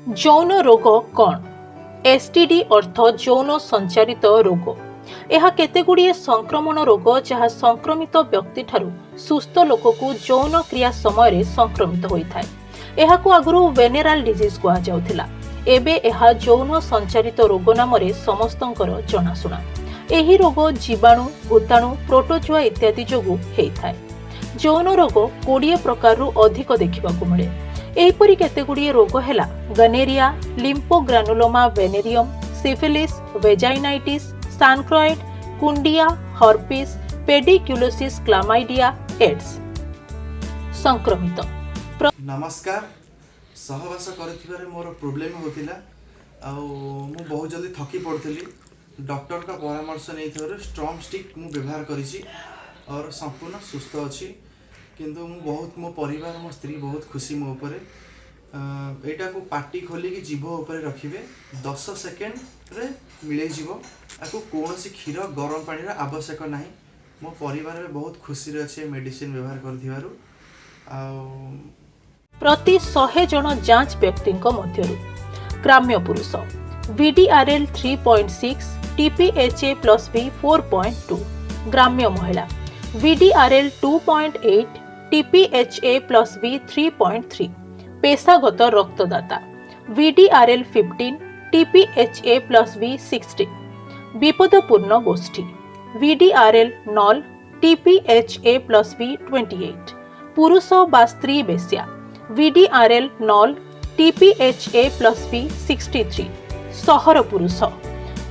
ଯୌନ ରୋଗ କ'ଣ? एसटीडी अर्थ ଯୌନ संचारित रोग। यह केतेगुड़िए संक्रमण रोग जहाँ संक्रमित व्यक्ति ठारू सुस्थ लोक को यौन क्रिया समय संक्रमित होता है। यह आगुरी वेनेराल डिजीज कहुला, एबे यह यौन संचारित रोग नाम समस्तंकर जनाशुना। यही रोग जीवाणु, भूताणु, प्रोटोजुआ इत्यादि जोगु होता है। यौन रोग 20 प्रकार अधिक देखा मिले। एहिपरि केतेगुड़िए रोग है gonorrhea, lymphogranuloma venereum, syphilis, vaginitis, chancroid, कुंडिया, हर्पिस, पेडिक्युलोसिस, क्लामाइडिया, एड्स। संक्रमित नमस्कार। सहवास कर मोर प्रोब्लेम होतिला मु बहुत जल्दी थकी पड़ती। डॉक्टर का परामर्श नहीं स्ट्रॉन्ग स्टिक मु व्यवहार करी और संपूर्ण सुस्थ अच्छी। किंतु मु बहुत मो परिवार मो स्त्री बहुत खुशी मो ऊपर। एटा को पार्टी खोलिकी जीभ ऊपर रखिए 10 सेकेंड रे मिले जीव आपको कौन सी क्षीर गरम पानी आवश्यक नहीं। मो परिवार में बहुत खुशी अच्छे मेडिसिन व्यवहार कर प्रति 100 जन जांच व्यक्ति मध्यरु ग्राम्य पुरुष VDRL 3.6, TPHA+V 4.2, ग्राम्य महिला VDRL 2.8, TPHA+V 3.3, पेशागत रक्तदाता VDRL 15, TPHA+V 16, विपदपूर्ण गोष्ठी VDRL 0, TPHA+V 28, पुरुष बा स्त्री बेश्या VDRL 0, TPHA+V 63, सहर पुरुष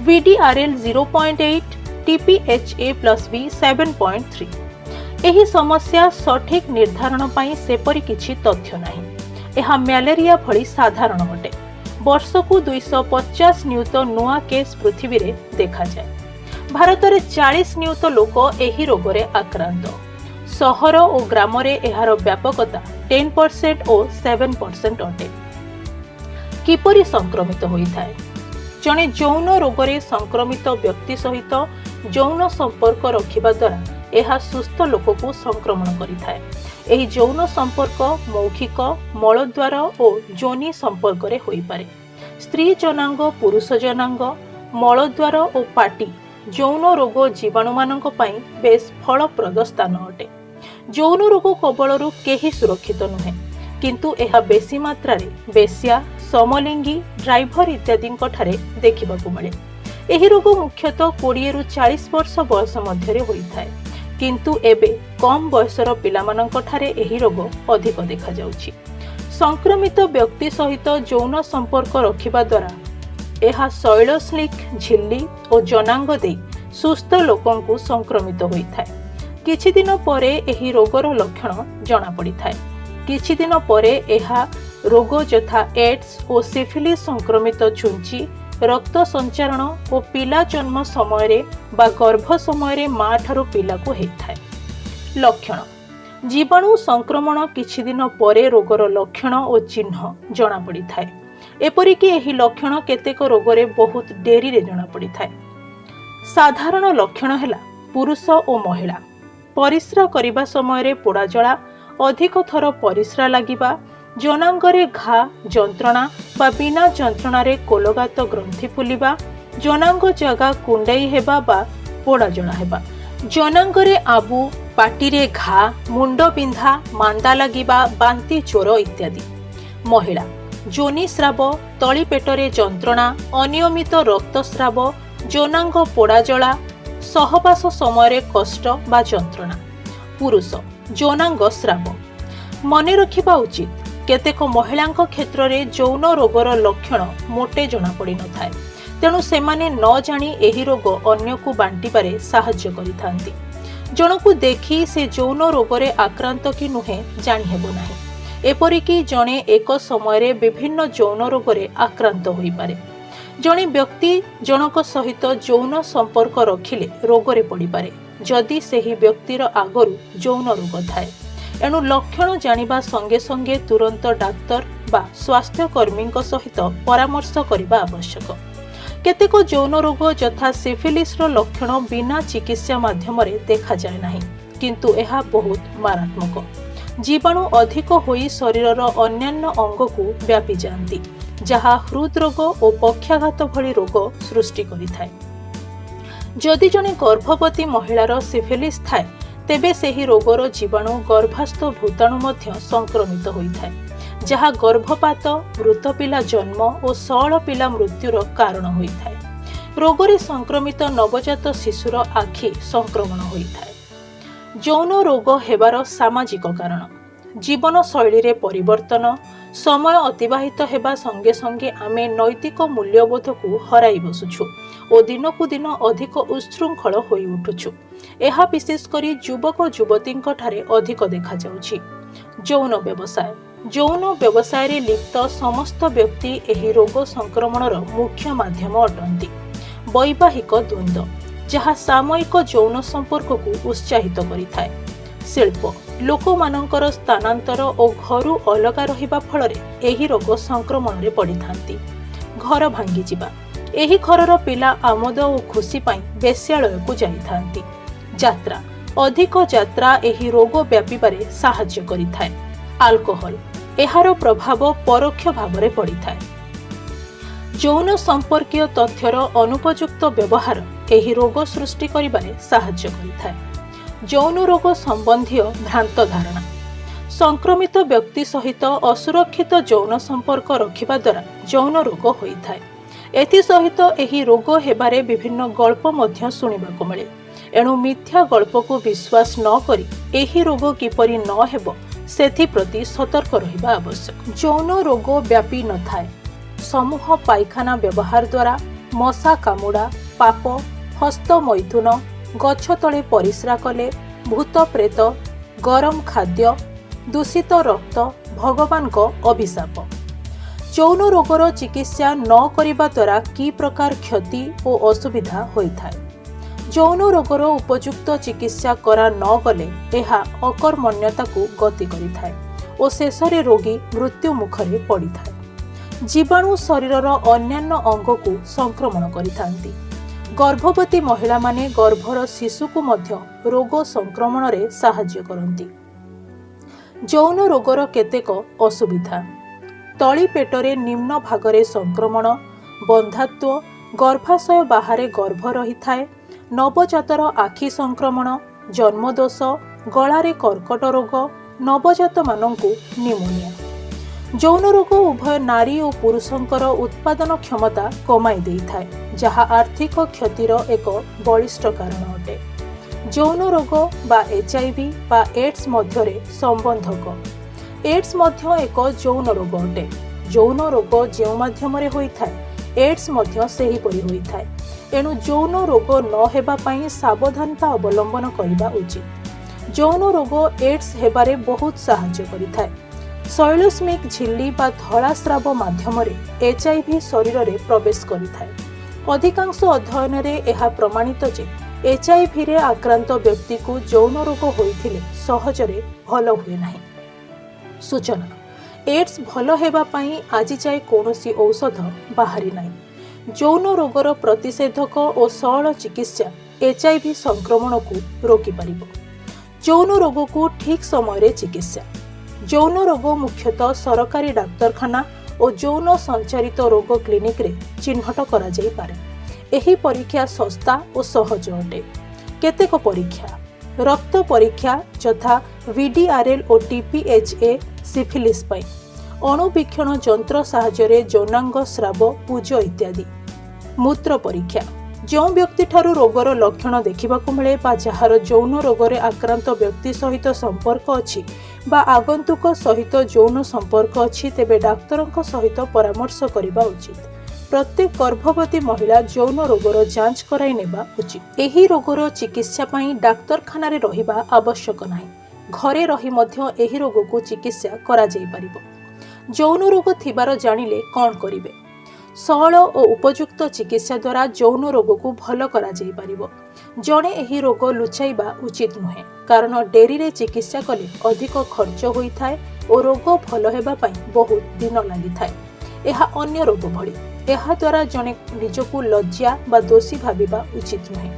VDRL 0.8, TPHA+V 7.3। एही समस्या सठिक निर्धारण पाई सेपरि किछि तथ्य नाही। एहा मलेरिया भली साधारण अटे। वर्षकु 250 नियुत नुआ केस पृथ्वी रे देखा जाए। भारत रे 40 नियुत लोक एही रोगरे आक्रांत। सहर और ग्राम रे एहार व्यापकता 10% और 7% अटे। किपरि संक्रमित होइथाय? जणे यौन रोगरे संक्रमित व्यक्ति सहित यौन संपर्क रखिबा द्वारा यह सुस्थ लोक को संक्रमण करिथाय। एही यौन संपर्क मौखिक, मलद्वार और योनि संपर्क रे होई पारे। स्त्री जनांग, पुरुष जनांग, मलद्वार और पाटी यौन रोग जीवाणु मानक पई बेस फलप्रद स्थान अटे। यौन रोग कबलरू केही सुरक्षित नुहे, किंतु यह बेसी मात्रा रे बेश्या, समलिंगी, ड्राइवर इत्यादि देखा मिले। यह रोग मुख्यतः 20 ରୁ 40 वर्ष बयस मध्य होता है, किंतु एबे कम बयसर पिलामानंकठारे एही रोग अधिक देखा जाउछि। संक्रमित व्यक्ति सहित यौन संपर्क रखिबा द्वारा यह शैलस्लिक, झिल्ली और जनांग दे सुस्थ लोकंकु संक्रमित होइथाय। किछि दिन परे एही रोगर लक्षण जଣା पड़िथाय। किछि दिन परे एहा रोग यथा एड्स और सिफिलिस संक्रमित छुंची रक्त संचारण और पिला जन्म समय बा गर्भ समय माँ ठारू पिला को होता है। लक्षण जीवाणु संक्रमण किछि दिन परे रोगर लक्षण और चिन्ह जଣା पड़िथाय। एपरिकी एही लक्षण केतेक रोगरे बहुत डेरी रे जଣା पड़िथाय। साधारण लक्षण हैला पुरुष और महिला परिस्रा करिबा समय पोड़ा जला, अधिक थर परिस्रा लागिबा, जनांगरे घा, जंत्रणा बा बिना जंत्रणारे कोलगात ग्रंथि फुलिबा, जनांग जगह कुंडाई हेबा बा पोड़ा जला हेबा, जनांगरे आबु, पाटिरे घा, मुंड बिंधा, मांदा लागिबा, बांती, ज्वर इत्यादि। महिला जोनि स्राव, तली पेटरे जंत्रणा, अनियमित रक्तस्राव, जनांग पोड़ा जला, सहवास समय कष्ट बा जंत्रणा। पुरुष जनांग स्राव। मने रखिबा उचित केतेक महिला क्षेत्र में यौन रोगर लक्षण मोटे जना पड़ी न थाए, तेणु सेमाने न जानी एही रोग अन्य को बांटिबारे साहाय्य करिथांती। जनकु देखि से यौन रोगरे आक्रांत कि नुहे जानि हेबो नाही। एपरिकी जणे एक समय विभिन्न यौन रोगरे आक्रांत होई पारे। जणे व्यक्ति जनक सहित यौन संपर्क रखिले रोगरे पड़ी पारे जदि सेही व्यक्तिर आगरु यौन रोग थाए। एणु लक्षण जानिबा संगे संगे तुरंत डाक्तर बा स्वास्थ्यकर्मी सहित परामर्श करने आवश्यक। केतेक यौन रोग यथा सिफिलिस लक्षण बिना चिकित्सा माध्यम देखा जाए नहीं, किंतु यह बहुत मारात्मक। जीवाणु अधिक होई शरीरर अन्यान्य अंग को व्यापी जाती। जहा हृदरोग और पक्षाघात भली रोग सृष्टि करिथाय। जदि जने गर्भवती महिलार सिफिलिस थाए तेबे सेही रोगर जीवाणु गर्भास्थ भूताणु मध्य संक्रमित होइथाय, जहा गर्भपात, मृत पिला जन्म और सअल पिला मृत्युर कारण होइथाय। रोगरे संक्रमित नवजात शिशुर आखि संक्रमण होइथाय। यौन रोग हेबार सामाजिक कारण जीवन शैली रे परिवर्तन, समय अतिबाहित हेबा संगे संगे आमे नैतिक मूल्यबोध को हराई बसुछु और दिनकु दिन अधिक उच्छृंखल होई उठुछु। एहा विशेष करी युवक युवतींक ठारे अधिक देखा जाउछि। यौन व्यवसाय रे लिप्त समस्त व्यक्ति एही रोग संक्रमणर मुख्य माध्यम अटंती। वैवाहिक द्वंद्व जहा सामयिक यौन संपर्क को उत्साहित करिथाय। शिल्प लोक मानकर स्थानांतर और घरु अलगा रहिबा फलरे एही रोग संक्रमण रे पड़िथांती। घर भांगी जिबा एही घरर पिला आमोद और खुशी पाई बेश्यालय को जाइथांती। यात्रा अधिक यात्रा एही रोग व्यापीबारे साहाय्य करिथाय। अल्कोहल एहार प्रभाव परोक्ष भावरे पड़िथाय। यौन संपर्कीय तथ्यर अनुपयुक्त व्यवहार एही रोग सृष्टि करिबारे साहाय्य करिथाय। यौन रोग संबंधी भ्रांत धारणा संक्रमित व्यक्ति सहित असुरक्षित यौन संपर्क रखिबा द्वारा यौन रोग होइथाय। एथि सहित एही रोग हेबारे विभिन्न गल्प मध्य सुनिबाको मिले। एणु मिथ्या गल्प को विश्वास न करी एही रोग किपरि न हेबो सेथि प्रति सतर्क रहिबा आवश्यक। यौन रोग व्यापी न थाए। समूह पायखाना व्यवहार द्वारा मशा कामुड़ा, पाप, हस्त मैथुन, गछ तले परिस्रा कले, भूत प्रेत, गरम खाद्य, दूषित रक्त भगवान को अभिशाप। यौन रोगर चिकित्सा न करिबा द्वारा की प्रकार क्षति और असुविधा होइथाय। यौन रोगर उपयुक्त चिकित्सा करा न गले एहा अकर्मण्यता को गति करिथाय और शेषरे रोगी मृत्यु मुखरे पड़िथाय। जीवाणु शरीरर अन्यान्य अंग को संक्रमण करिथांती। गर्भवती महिला माने गर्भर शिशु को मध्य रोग संक्रमण रे साहाय्य करंती। यौन रोगर केतेक असुविधा तली पेटरे निम्न भागरे संक्रमण, बंधात्व, गर्भाशय बाहरे गर्भ रही थाए, नवजातर आखि संक्रमण, जन्मदोष, गलारे कर्कट रोग, नवजात मानंकु निमोनिया। यौन रोग उभय नारी और पुरुषंकर उत्पादन क्षमता कमाई देइथाय, जहा आर्थिक क्षतिर एक बलिष्ठ कारण अटे। यौन रोग बा HIV बा एड्स मध्यरे संबंधक। एड्स मध्य एक यौन रोग अटे। यौन रोग जो माध्यम रे होइथाय एड्स मध्य सेही परि होइथाय। एणु यौन रोग न हेबा पई सावधानता अवलंबन करिबा उचित। यौन रोग एड्स हेबारे बहुत साहाय्य करिथाय। शैलस्मिक झिल्ली बा धला स्राव माध्यम रे HIV शरीर रे प्रवेश करिथाय। अधिकांश अध्ययन रे एहा प्रमाणित जे HIV रे आक्रांत व्यक्ति को यौन रोग होइथिले सहजरे भल हुए नाही। सूचना एड्स भल हेबा पई आजि जाय कोनोसी औषध बाहरी नाही। यौन रोगर प्रतिषेधक और सरल चिकित्सा HIV संक्रमण को रोकी पारिबो। यौन रोग को ठीक समय रे चिकित्सा। यौन रोग मुख्यतः सरकारी डाक्तरखाना और यौन संचारित रोग क्लिनिक रे चिन्हट करा जाई पारे। एही परीक्षा सस्ता और सहज अटे। केतेक परीक्षा रक्त परीक्षा यथा VDRL और TPHA सिफिलिस पई, अणुवीक्षण यंत्र साहाय्य यौनांग स्राव पूज इत्यादि। मूत्र परीक्षा जो व्यक्ति ठारू रोगर लक्षण देखिबाकु मिले बा जहार यौन रोगरे आक्रांत व्यक्ति सहित संपर्क अछि बा आगंतुक सहित यौन संपर्क अछि तेबे डाक्तरक सहित परामर्श करिबा उचित। प्रत्येक गर्भवती महिला यौन रोगर जांच कराई नेबा उचित। एही रोगर चिकित्सा पई डाक्तरखाना रे रहिबा आवश्यक नाही। घरे रही मध्य एही रोग को चिकित्सा करा जाई परिबो। यौन रोग थिबार जानिले कोन करिवे? सरल और उपयुक्त चिकित्सा द्वारा यौन रोग को भल करा जाई परिबो। जणे एही रोग लुचाइबा उचित नुहे, कारण डेरी रे चिकित्सा कले अधिक खर्च होइथाय और रोग भल हेबा पई बहुत दिन लागिथाय। एहा अन्य रोग भली एहा द्वारा जणे निजकु लज्जा बा दोषी भाबिबा उचित नुहे।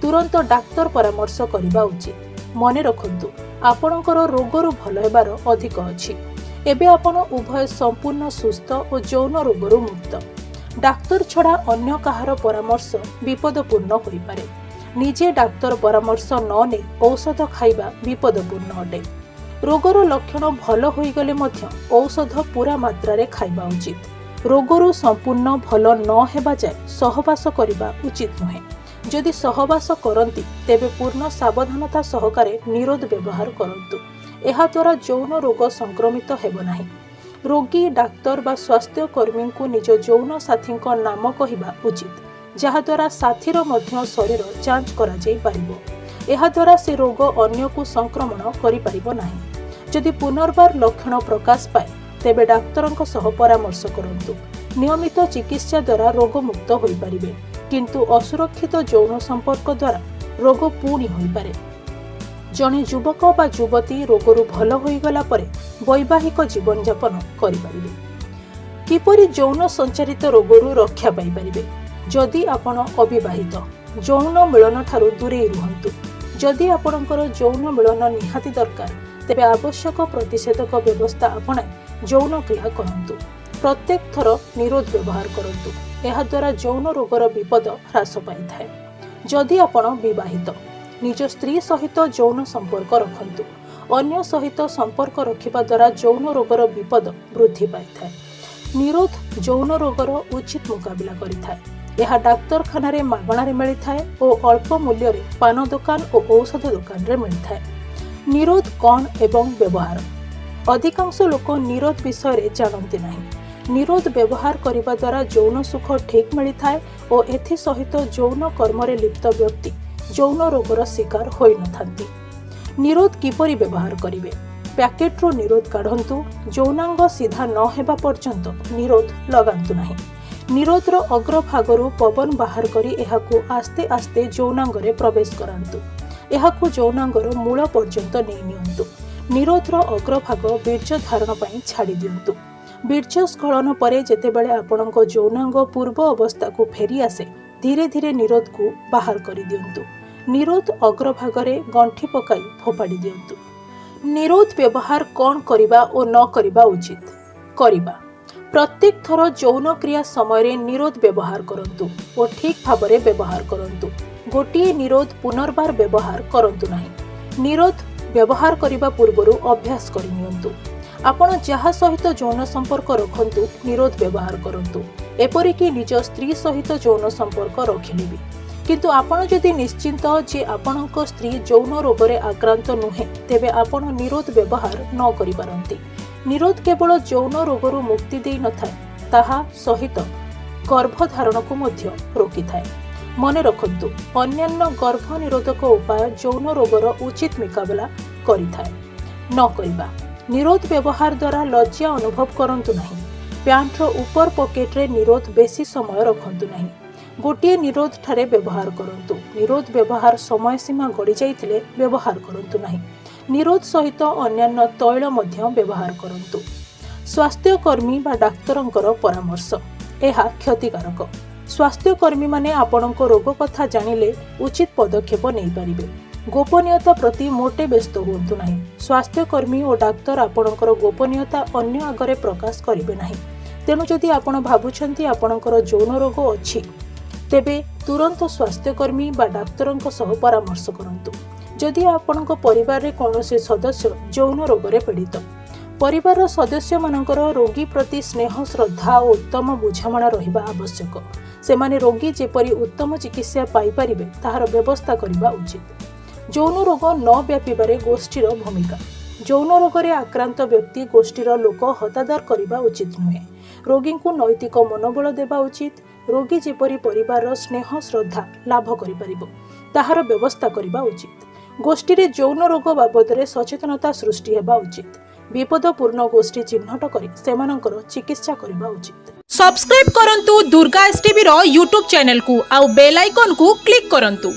तुरंत डाक्तर परामर्श करिबा उचित। मने रखंतु आपणकर रोगरु भल हेबार अधिक अछि। एबे आपण उभय संपूर्ण सुस्थ और यौन रोगरू मुक्त। डाक्तर छड़ा अन्य कहार परामर्श विपदपूर्ण होई पारे। निजे डाक्तर परामर्श न ने औषध खाइबा विपदपूर्ण अटे। रोगर लक्षण भल होई गले मध्य औषध पूरा मात्रा रे खाइबा उचित। रोगरू संपूर्ण भल न हेबा जाय सहवास करिबा उचित नुहे। जदि सहवास करंती तेबे पूर्ण सावधानता सहकारे निरोध व्यवहार करंतु। एहा द्वारा यौन रोग संक्रमित हेब नाही। रोगी डाक्तर बा स्वास्थ्य कर्मी को निज यौन साथी नाम कहिबा उचित, जहा द्वारा साथीर मध्य शरीर जांच करा जाई पारिबो। एहा द्वारा से रोग अन्य को संक्रमण करि पारिबो नाही। जदि पुनर्बार लक्षण प्रकाश पाए तेबे डाक्तरंक सह परामर्श करंतु। नियमित चिकित्सा द्वारा रोग मुक्त होई पारिबे, किंतु असुरक्षित यौन संपर्क द्वारा रोग पुणी होई पारे। जणे युवक बा युवती रोगरू भल होई गला परे वैवाहिक जीवन यापन करि पारिबे। किपरि यौन संचारित रोगरू रक्षा पाई पारिबे? जदि आपण अविवाहित यौन मिलन ठारू दूरे रुहंतु। जदि आपणकर यौन मिलन निहाती दरकार तेबे आवश्यक प्रतिषेधक व्यवस्था अपनाई यौन क्रिया करंतु। प्रत्येक थर निरोध व्यवहार करंतु। एहा द्वारा यौन रोगर विपद ह्रास पाई थाए। जदि आपण विवाहित निज स्त्री सहित यौन संपर्क रखंतु। अन्य सहित संपर्क रखिबा द्वारा यौन रोगर विपद वृद्धि पाई थाए। निरोध यौन रोगर उचित मुकाबिला करिथाए। यह डाक्तरखाना रे मागणा रे मिली थाए और अल्प मूल्य रे पान दुकान और औषध दुकान रे मिली थाए। निरोध कौन एवं व्यवहार? अधिकांश लोक निरोध विषय रे जानते नहीं। निरोध व्यवहार करिबा द्वारा यौन सुख ठीक मिली थाए और एथि सहित यौन कर्म रे लिप्त व्यक्ति यौन रोगर शिकार होई न थांती। निरोध किपरि व्यवहार करिवे? पैकेट रो निरोध काढंतु। यौनांग सीधा न हेबा पर्यंत निरोध लगांतु नाही। निरोध रो अग्रभागरु पवन बाहर करी एहाकु आस्ते आस्ते यौनांग रे प्रवेश करांतु। एहाकु यौनांग रो मूल पर्यंत नै नियंतु। निरोध रो अग्रभाग बीर्ज धारण पई छाडी दियंतु। बीर्ज स्खलन परे जेतेबेले आपणक यौनांग पूर्व अवस्था को फेरी आसे धीरे धीरे निरोध को बाहर करी दियंतु। निरोध अग्रभाग रे गंठी पकाई फोपाडी दियंतु। निरोध व्यवहार कौन करिबा और न करिबा उचित? करिबा। प्रत्येक थर यौन क्रिया समय निरोध व्यवहार करंतु और ठीक भाबरे व्यवहार करंतु। गोटिए निरोध पुनर्बार व्यवहार करंतु नाही। निरोध व्यवहार करिबा पूर्वरु अभ्यास करि नियंतु। आपण जहा सहित यौन संपर्क रखंतु निरोध व्यवहार करंतु। एपरिकी निज स्त्री सहित यौन संपर्क रखिले भी, किंतु आपण जदि निश्चिंत जे आपणक स्त्री यौन रोगरे आक्रांत नुहे तेबे आपण निरोध व्यवहार न करि पारंती। निरोध केवल यौन रोगरू मुक्ति देई न थाए, ताहा सहित गर्भधारण को मध्य रोकी थाए। मने रखंतु, अन्यान्य गर्भ निरोधक उपाय यौन रोगर उचित मुकाबला करिथाए। न करिबा। निरोध व्यवहार द्वारा लज्जा अनुभव करंतु नहीं। पैंट रो ऊपर पॉकेट रे निरोध बेसी समय रखंतु नहीं। गोटिए निरोध ठारे व्यवहार करंतु। निरोध व्यवहार समय सीमा गड़ी जाइथिले व्यवहार करंतु नहीं। निरोध सहित अन्यान्य तैल मध्य व्यवहार करंतु। स्वास्थ्य कर्मी बा डाक्तरंकर परामर्श एहा क्षतिकारक। स्वास्थ्य कर्मी माने आपणक रोग कथा जानिले उचित पदक्षेप नहीं पारिबे। गोपनीयता प्रति मोटे व्यस्त हुअन्तु नहीं। स्वास्थ्य कर्मी और डाक्तर आपणकर गोपनीयता अन्य आगरे प्रकाश करिवे नहीं। तेणु जदि आपण भाबुछंती आपणकर यौन रोग अछि तेबे तुरंत स्वास्थ्य कर्मी बा डाक्तरंक सह परामर्श करंतु। जदि आपणक परिवार रे कौनसी सदस्य यौन रोगरे पीड़ित, परिवार सदस्य मानकर रोगी प्रति स्नेह श्रद्धा और उत्तम बुझामणा रहिबा आवश्यक। सेमाने रोगी जेपरि उत्तम चिकित्सा पाई परिबे ताहार व्यवस्था करिबा उचित। यौन रोग न व्यापीबारे गोष्ठीर भूमिका। यौन रोगरे आक्रांत व्यक्ति गोष्ठीर लोक हतादार करिबा उचित नुहे। रोगी को नैतिक मनोबल देबा उचित। रोगी जेपरि परिवार स्नेह श्रद्धा लाभ करि परिबो ताहार व्यवस्था करिबा उचित। गोष्ठी रे यौन रोग बाबदरे सचेतनता सृष्टि हेबा उचित। विपदपूर्ण गोष्ठी चिन्हट करी सेमानकर चिकित्सा करिबा उचित। सब्सक्राइब करंतु दुर्गा एसटीवी रो यूट्यूब चैनल को आउ बेल आइकन को क्लिक करंतु।